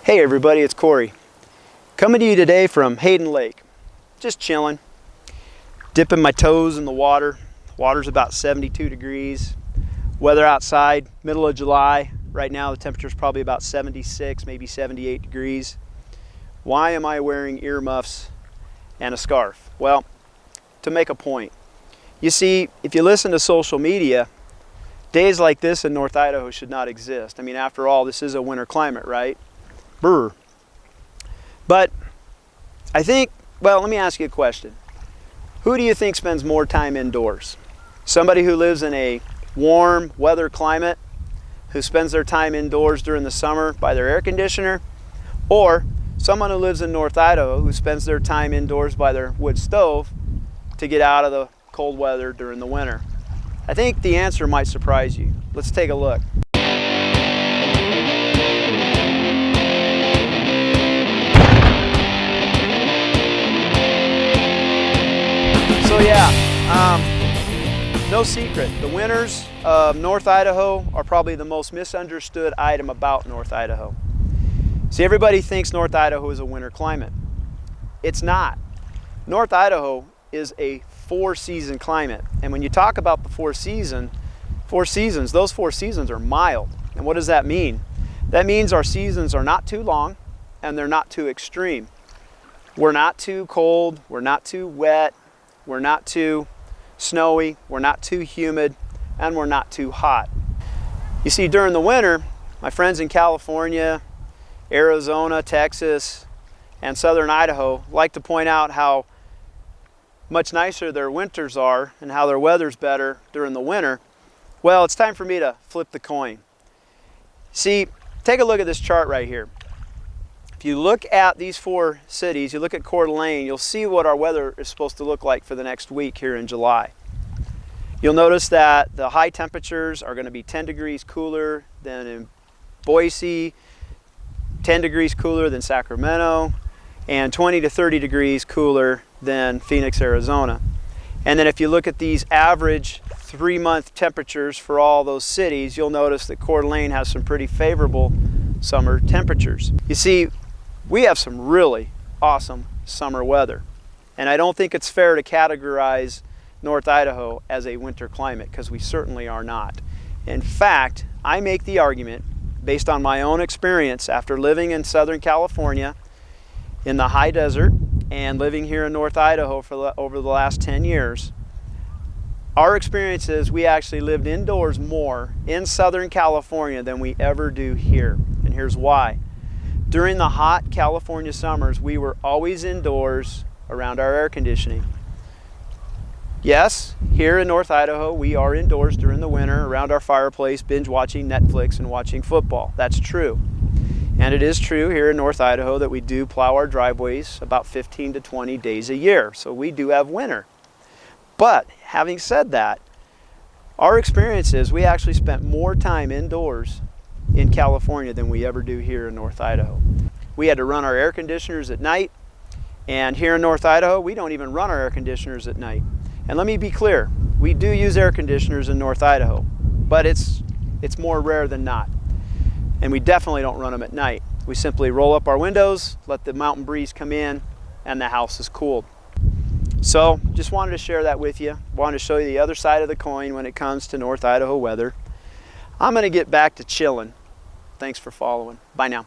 Hey everybody, it's Coeur. Coming to you today from Hayden Lake. Just chilling, dipping my toes in the water. Water's about 72 degrees. Weather outside, middle of July. Right now the temperature's probably about 76, maybe 78 degrees. Why am I wearing earmuffs and a scarf? Well, to make a point. You see, if you listen to social media, days like this in North Idaho should not exist. I mean, after all, this is a winter climate, right? Brr. But I think, well, let me ask you a question. Who do you think spends more time indoors? Somebody who lives in a warm weather climate, who spends their time indoors during the summer by their air conditioner, or someone who lives in North Idaho who spends their time indoors by their wood stove to get out of the cold weather during the winter? I think the answer might surprise you. Let's take a look. So yeah, no secret, the winters of North Idaho are probably the most misunderstood item about North Idaho. See, everybody thinks North Idaho is a winter climate. It's not. North Idaho is a four-season climate, and when you talk about the four seasons, those four seasons are mild. And what does that mean? That means our seasons are not too long and they're not too extreme. We're not too cold, we're not too wet, we're not too snowy, we're not too humid, and we're not too hot. You see, during the winter, my friends in California, Arizona, Texas, and southern Idaho like to point out how much nicer their winters are and how their weather's better during the winter. Well, it's time for me to flip the coin. See, take a look at this chart right here. If you look at these four cities, you look at Coeur, you'll see what our weather is supposed to look like for the next week here in July. You'll notice that the high temperatures are going to be 10 degrees cooler than in Boise, 10 degrees cooler than Sacramento, and 20 to 30 degrees cooler than Phoenix, Arizona. And then if you look at these average 3-month temperatures for all those cities, you'll notice that Coeur has some pretty favorable summer temperatures. You see, we have some really awesome summer weather, and I don't think it's fair to categorize North Idaho as a winter climate, because we certainly are not. In fact, I make the argument, based on my own experience after living in Southern California in the high desert and living here in North Idaho for over the last 10 years, our experience is we actually lived indoors more in Southern California than we ever do here. And here's why. During the hot California summers, we were always indoors around our air conditioning. Yes, here in North Idaho, we are indoors during the winter around our fireplace, binge watching Netflix and watching football. That's true. And it is true here in North Idaho that we do plow our driveways about 15 to 20 days a year. So we do have winter. But having said that, our experience is we actually spent more time indoors in California than we ever do here in North Idaho. We had to run our air conditioners at night, and here in North Idaho, we don't even run our air conditioners at night. And let me be clear, we do use air conditioners in North Idaho, but it's more rare than not. And we definitely don't run them at night. We simply roll up our windows, let the mountain breeze come in, and the house is cooled. So just wanted to share that with you. Wanted to show you the other side of the coin when it comes to North Idaho weather. I'm going to get back to chilling. Thanks for following. Bye now.